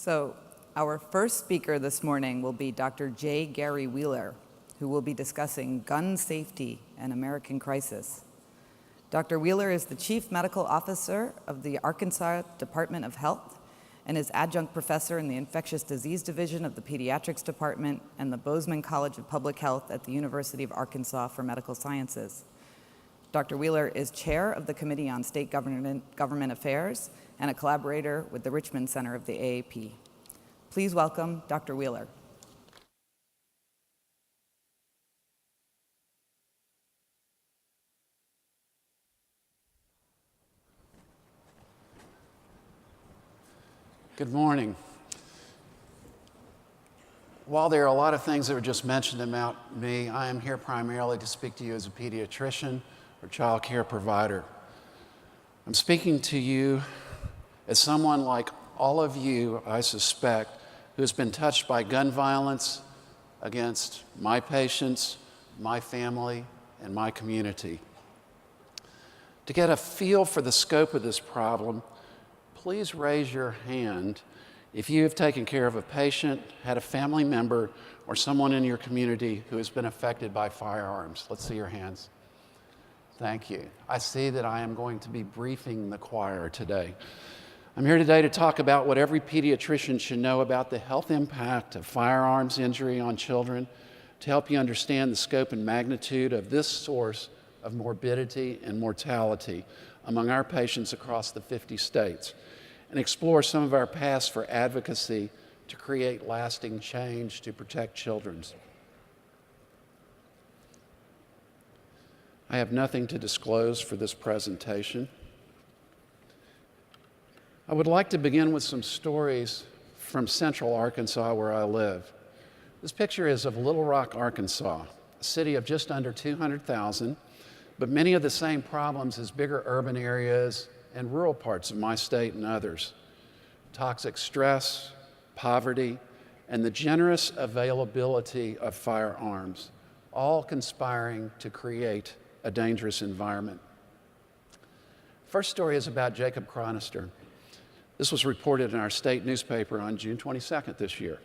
So our first speaker this morning will be Dr. J. Gary Wheeler, who will be discussing gun safety and American crisis. Dr. Wheeler is the Chief Medical Officer of the Arkansas Department of Health and is adjunct professor in the Infectious Disease Division of the Pediatrics Department and the Bozeman College of Public Health at the University of Arkansas for Medical Sciences. Dr. Wheeler is chair of the Committee on State Government Affairs and a collaborator with the Richmond Center of the AAP. Please welcome Dr. Wheeler. Good morning. While there are a lot of things that were just mentioned about me, I am here primarily to speak to you as a pediatrician or child care provider. I'm speaking to you as someone like all of you, I suspect, who has been touched by gun violence against my patients, my family, and my community. To get a feel for the scope of this problem, please raise your hand if you have taken care of a patient, had a family member, or someone in your community who has been affected by firearms. Let's see your hands. Thank you. I see that I am going to be briefing the choir today. I'm here today to talk about what every pediatrician should know about the health impact of firearms injury on children, to help you understand the scope and magnitude of this source of morbidity and mortality among our patients across the 50 states, and explore some of our paths for advocacy to create lasting change to protect children. I have nothing to disclose for this presentation. I would like to begin with some stories from central Arkansas, where I live. This picture is of Little Rock, Arkansas, a city of just under 200,000, but many of the same problems as bigger urban areas and rural parts of my state and others. Toxic stress, poverty, and the generous availability of firearms, all conspiring to create a dangerous environment. First story is about Jacob Chronister. This was reported in our state newspaper on June 22nd this year.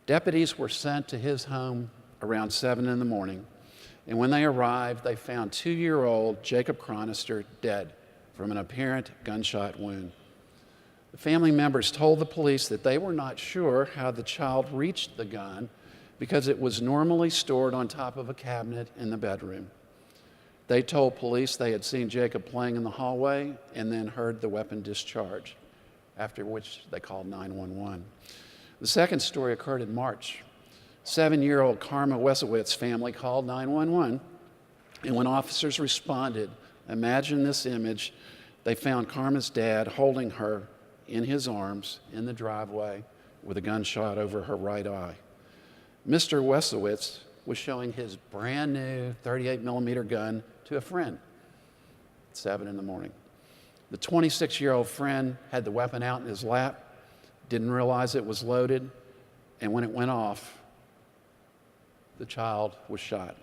Deputies were sent to his home around 7 in the morning, and when they arrived, they found 2-year-old Jacob Chronister dead from an apparent gunshot wound. The family members told the police that they were not sure how the child reached the gun because it was normally stored on top of a cabinet in the bedroom. They told police they had seen Jacob playing in the hallway and then heard the weapon discharge, after which they called 911. The second story occurred in March. 7-year-old Karma Wesowitz family called 911, and when officers responded, imagine this image, they found Karma's dad holding her in his arms in the driveway with a gunshot over her right eye. Mr. Wesowitz was showing his brand new 38-millimeter gun to a friend at 7 in the morning. The 26-year-old friend had the weapon out in his lap, didn't realize it was loaded, and when it went off, the child was shot.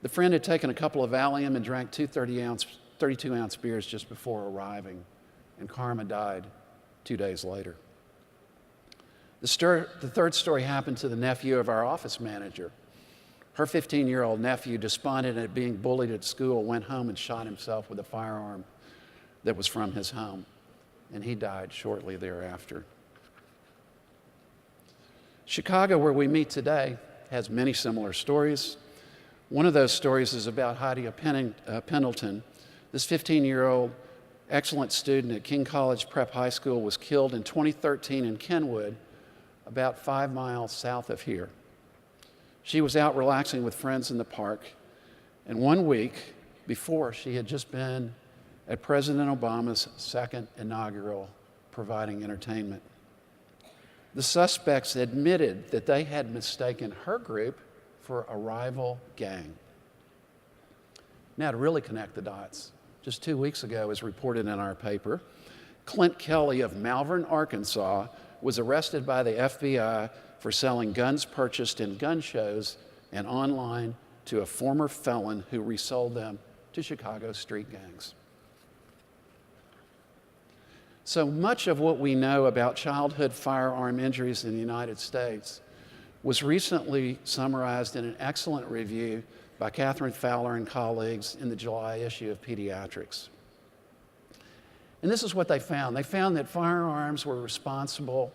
The friend had taken a couple of Valium and drank 2 32-ounce beers just before arriving, and Karma died 2 days later. The third story happened to the nephew of our office manager. Her 15-year-old nephew, despondent at being bullied at school, went home and shot himself with a firearm that was from his home, and he died shortly thereafter. Chicago, where we meet today, has many similar stories. One of those stories is about Heidi Pendleton. This 15-year-old excellent student at King College Prep High School was killed in 2013 in Kenwood, about 5 miles south of here. She was out relaxing with friends in the park, and 1 week before, she had just been at President Obama's second inaugural providing entertainment. The suspects admitted that they had mistaken her group for a rival gang. Now, to really connect the dots, just 2 weeks ago, as reported in our paper, Clint Kelly of Malvern, Arkansas, was arrested by the FBI for selling guns purchased in gun shows and online to a former felon who resold them to Chicago street gangs. So much of what we know about childhood firearm injuries in the United States was recently summarized in an excellent review by Catherine Fowler and colleagues in the July issue of Pediatrics. And this is what they found. They found that firearms were responsible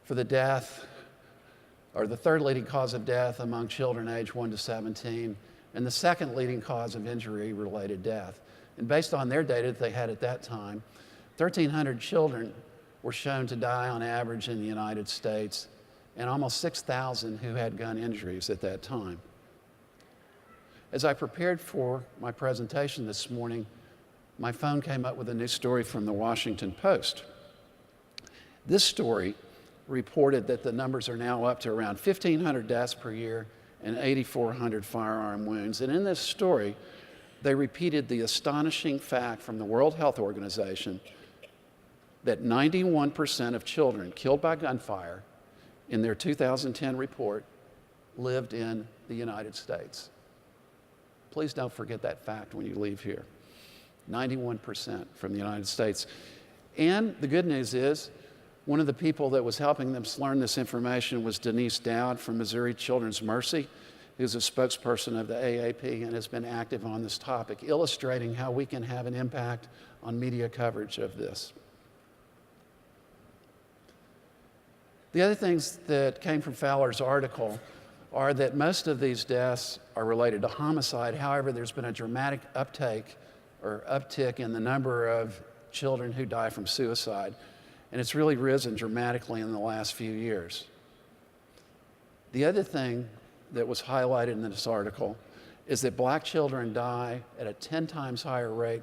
for the death, or the third leading cause of death among children aged 1 to 17, and the second leading cause of injury-related death. And based on their data that they had at that time, 1,300 children were shown to die on average in the United States, and almost 6,000 who had gun injuries at that time. As I prepared for my presentation this morning, my phone came up with a new story from the Washington Post. This story reported that the numbers are now up to around 1,500 deaths per year and 8,400 firearm wounds. And in this story, they repeated the astonishing fact from the World Health Organization that 91% of children killed by gunfire in their 2010 report lived in the United States. Please don't forget that fact when you leave here. 91% from the United States. And the good news is, one of the people that was helping them learn this information was Denise Dowd from Missouri Children's Mercy, who's a spokesperson of the AAP and has been active on this topic, illustrating how we can have an impact on media coverage of this. The other things that came from Fowler's article are that most of these deaths are related to homicide. However, there's been a dramatic uptick in the number of children who die from suicide, and it's really risen dramatically in the last few years. The other thing that was highlighted in this article is that black children die at a 10 times higher rate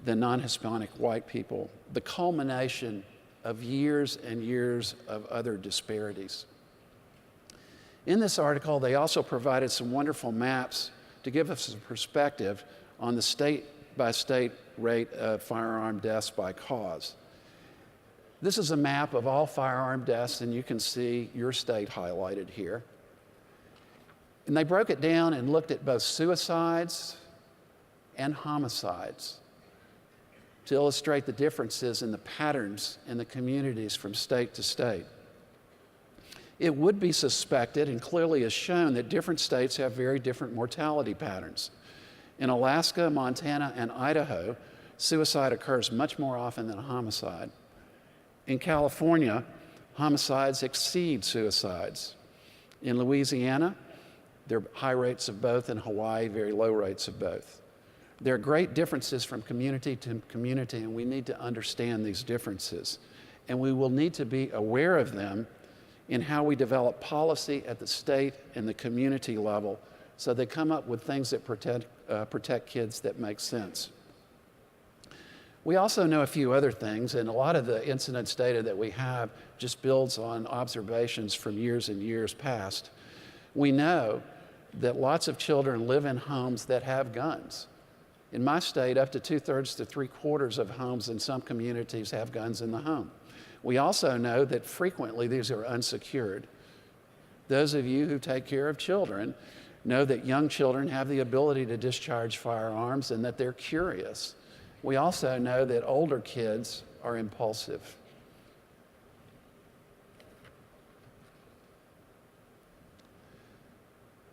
than non-Hispanic white people, the culmination of years and years of other disparities. In this article, they also provided some wonderful maps to give us a perspective on the state-by-state rate of firearm deaths by cause. This is a map of all firearm deaths, and you can see your state highlighted here. And they broke it down and looked at both suicides and homicides to illustrate the differences in the patterns in the communities from state to state. It would be suspected, and clearly is shown, that different states have very different mortality patterns. In Alaska, Montana, and Idaho, suicide occurs much more often than homicide. In California, homicides exceed suicides. In Louisiana, there are high rates of both. In Hawaii, very low rates of both. There are great differences from community to community, and we need to understand these differences. And we will need to be aware of them in how we develop policy at the state and the community level, so they come up with things that protect kids that make sense. We also know a few other things, and a lot of the incidence data that we have just builds on observations from years and years past. We know that lots of children live in homes that have guns. In my state, up to 2/3 to 3/4 of homes in some communities have guns in the home. We also know that frequently these are unsecured. Those of you who take care of children know that young children have the ability to discharge firearms and that they're curious. We also know that older kids are impulsive.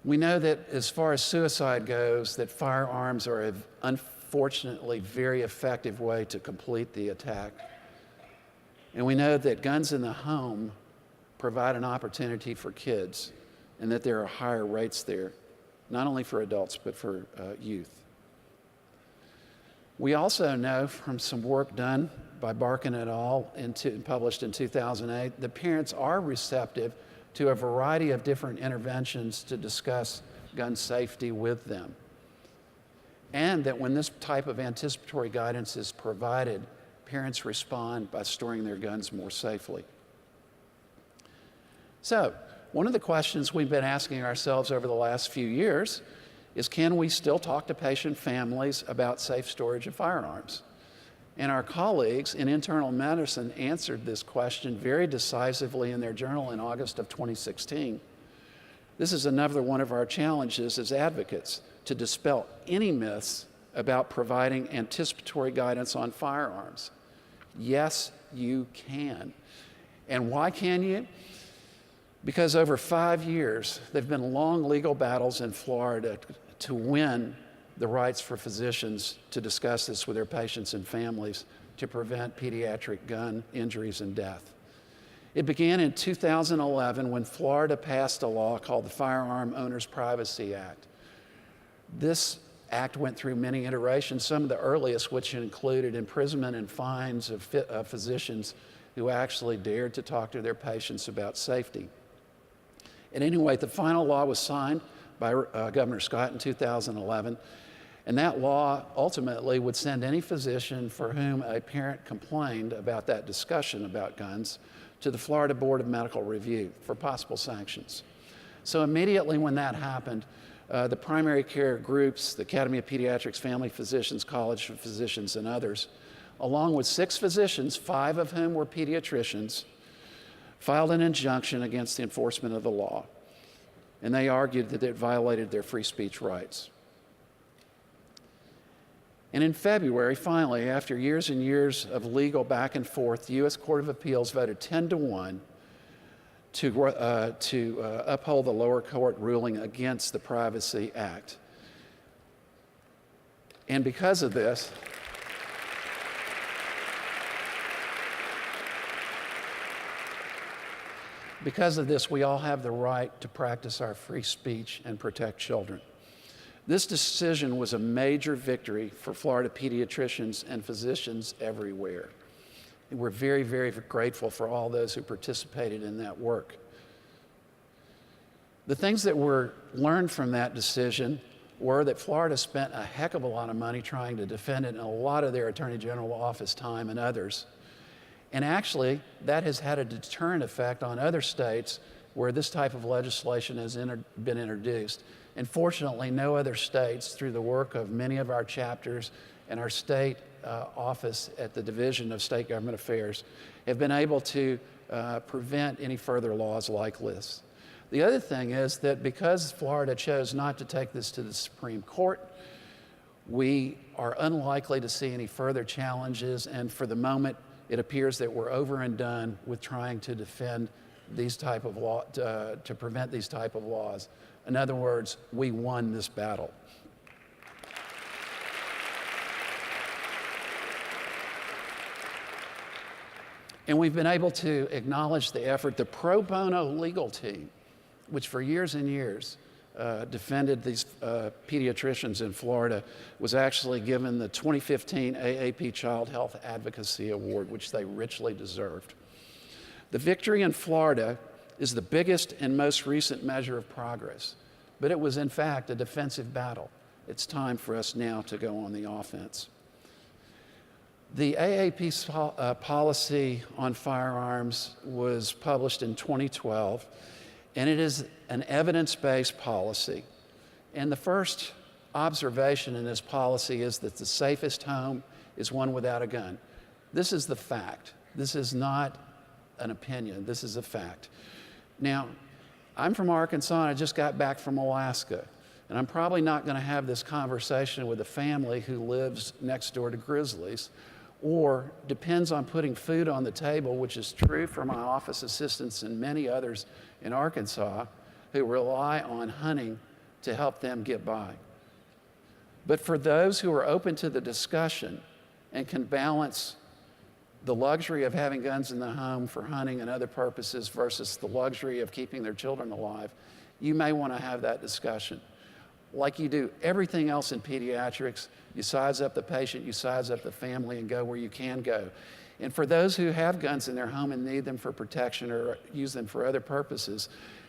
We know that as far as suicide goes, that firearms are unfortunately very effective way to complete the attack. And we know that guns in the home provide an opportunity for kids, and that there are higher rates there, not only for adults, but for youth. We also know from some work done by Barkin et al. Published in 2008, that parents are receptive to a variety of different interventions to discuss gun safety with them. And that when this type of anticipatory guidance is provided, parents respond by storing their guns more safely. So, one of the questions we've been asking ourselves over the last few years is, can we still talk to patient families about safe storage of firearms? And our colleagues in internal medicine answered this question very decisively in their journal in August of 2016. This is another one of our challenges as advocates, to dispel any myths about providing anticipatory guidance on firearms. Yes, you can. And why can you? Because over 5 years, there have been long legal battles in Florida to win the rights for physicians to discuss this with their patients and families to prevent pediatric gun injuries and death. It began in 2011 when Florida passed a law called the Firearm Owners Privacy Act. This act went through many iterations, some of the earliest which included imprisonment and fines of physicians who actually dared to talk to their patients about safety. And anyway, the final law was signed by Governor Scott in 2011, and that law ultimately would send any physician for whom a parent complained about that discussion about guns to the Florida Board of Medical Review for possible sanctions. So immediately when that happened, the primary care groups, the Academy of Pediatrics, Family Physicians, College of Physicians, and others, along with 6 physicians, 5 of whom were pediatricians, filed an injunction against the enforcement of the law. And they argued that it violated their free speech rights. And in February, finally, after years and years of legal back and forth, the U.S. Court of Appeals voted 10-1 to uphold the lower court ruling against the Privacy Act. And because of this, we all have the right to practice our free speech and protect children. This decision was a major victory for Florida pediatricians and physicians everywhere. And we're very, very grateful for all those who participated in that work. The things that were learned from that decision were that Florida spent a heck of a lot of money trying to defend it in a lot of their Attorney General office time and others. And actually, that has had a deterrent effect on other states where this type of legislation has been introduced. And fortunately, no other states, through the work of many of our chapters and our state office at the Division of State Government Affairs, have been able to prevent any further laws like this. The other thing is that because Florida chose not to take this to the Supreme Court, we are unlikely to see any further challenges, and for the moment, it appears that we're over and done with trying to defend these type of law, to prevent these type of laws. In other words, we won this battle. And we've been able to acknowledge the effort. The pro bono legal team, which for years and years defended these pediatricians in Florida, was actually given the 2015 AAP Child Health Advocacy Award, which they richly deserved. The victory in Florida is the biggest and most recent measure of progress, but it was in fact a defensive battle. It's time for us now to go on the offense. The AAP policy on firearms was published in 2012, and it is an evidence-based policy. And the first observation in this policy is that the safest home is one without a gun. This is the fact. This is not an opinion. This is a fact. Now, I'm from Arkansas, and I just got back from Alaska, and I'm probably not going to have this conversation with a family who lives next door to grizzlies or depends on putting food on the table, which is true for my office assistants and many others in Arkansas who rely on hunting to help them get by. But for those who are open to the discussion and can balance the luxury of having guns in the home for hunting and other purposes versus the luxury of keeping their children alive, you may want to have that discussion. Like you do everything else in pediatrics, you size up the patient, you size up the family, and go where you can go. And for those who have guns in their home and need them for protection or use them for other purposes,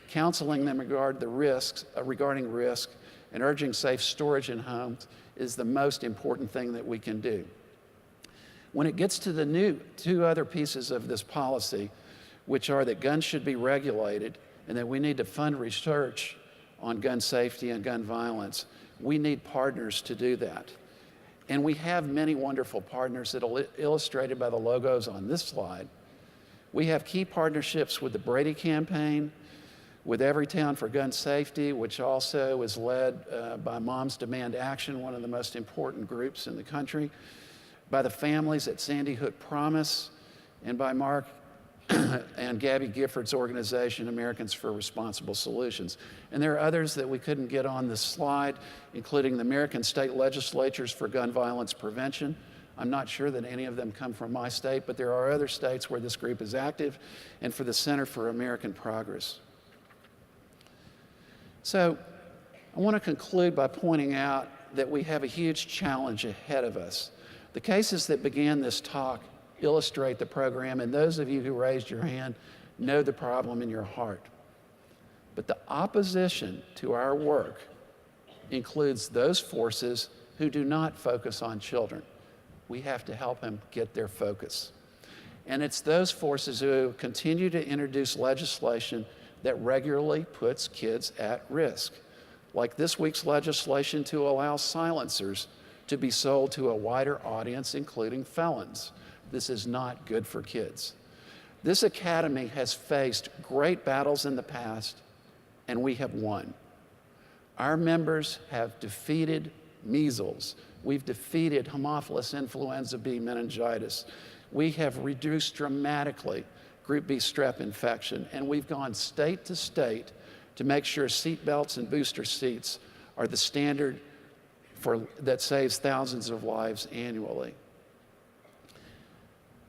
counseling them regarding risk and urging safe storage in homes is the most important thing that we can do. When it gets to the two other pieces of this policy, which are that guns should be regulated and that we need to fund research on gun safety and gun violence, we need partners to do that. And we have many wonderful partners that are illustrated by the logos on this slide. We have key partnerships with the Brady Campaign, with Everytown for Gun Safety, which also is led by Moms Demand Action, one of the most important groups in the country. by the families at Sandy Hook Promise, and by Mark and Gabby Gifford's organization, Americans for Responsible Solutions. And there are others that we couldn't get on this slide, including the American State Legislatures for Gun Violence Prevention. I'm not sure that any of them come from my state, but there are other states where this group is active, and for the Center for American Progress. So I want to conclude by pointing out that we have a huge challenge ahead of us. The cases that began this talk illustrate the program, and those of you who raised your hand know the problem in your heart. But the opposition to our work includes those forces who do not focus on children. We have to help them get their focus. And it's those forces who continue to introduce legislation that regularly puts kids at risk, like this week's legislation to allow silencers to be sold to a wider audience, including felons. This is not good for kids. This academy has faced great battles in the past, and we have won. Our members have defeated measles. We've defeated Haemophilus influenza B meningitis. We have reduced dramatically Group B strep infection, and we've gone state to state to make sure seat belts and booster seats are the standard that saves thousands of lives annually.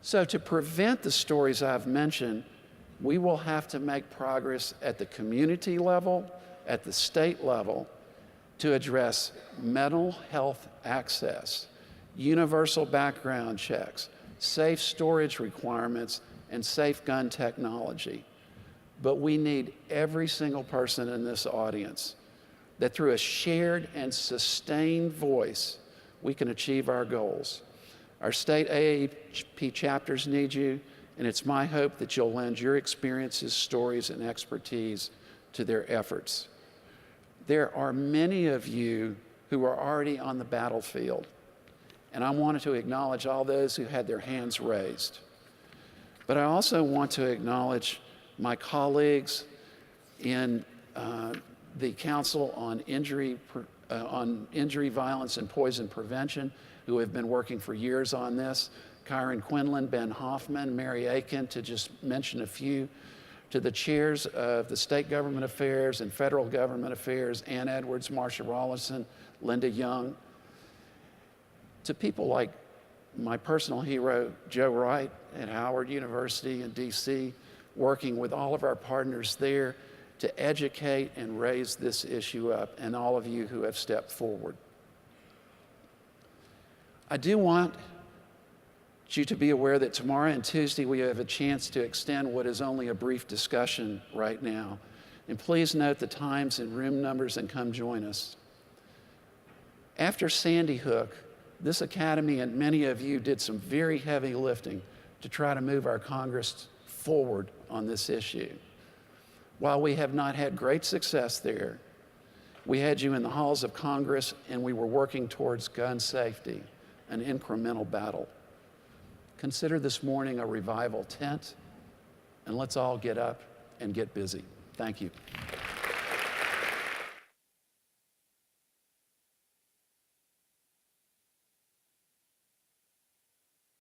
So to prevent the stories I've mentioned, we will have to make progress at the community level, at the state level, to address mental health access, universal background checks, safe storage requirements, and safe gun technology. But we need every single person in this audience, that through a shared and sustained voice, we can achieve our goals. Our state AAPC chapters need you, and it's my hope that you'll lend your experiences, stories, and expertise to their efforts. There are many of you who are already on the battlefield, and I wanted to acknowledge all those who had their hands raised. But I also want to acknowledge my colleagues in the Council on Injury, Violence, and Poison Prevention, who have been working for years on this. Kyron Quinlan, Ben Hoffman, Mary Aiken, to just mention a few. To the chairs of the State Government Affairs and Federal Government Affairs, Ann Edwards, Marsha Rollison, Linda Young. To people like my personal hero, Joe Wright at Howard University in DC, working with all of our partners there to educate and raise this issue up, and all of you who have stepped forward. I do want you to be aware that tomorrow and Tuesday we have a chance to extend what is only a brief discussion right now. And please note the times and room numbers and come join us. After Sandy Hook, this academy and many of you did some very heavy lifting to try to move our Congress forward on this issue. While we have not had great success there, we had you in the halls of Congress, and we were working towards gun safety, an incremental battle. Consider this morning a revival tent, and let's all get up and get busy. Thank you.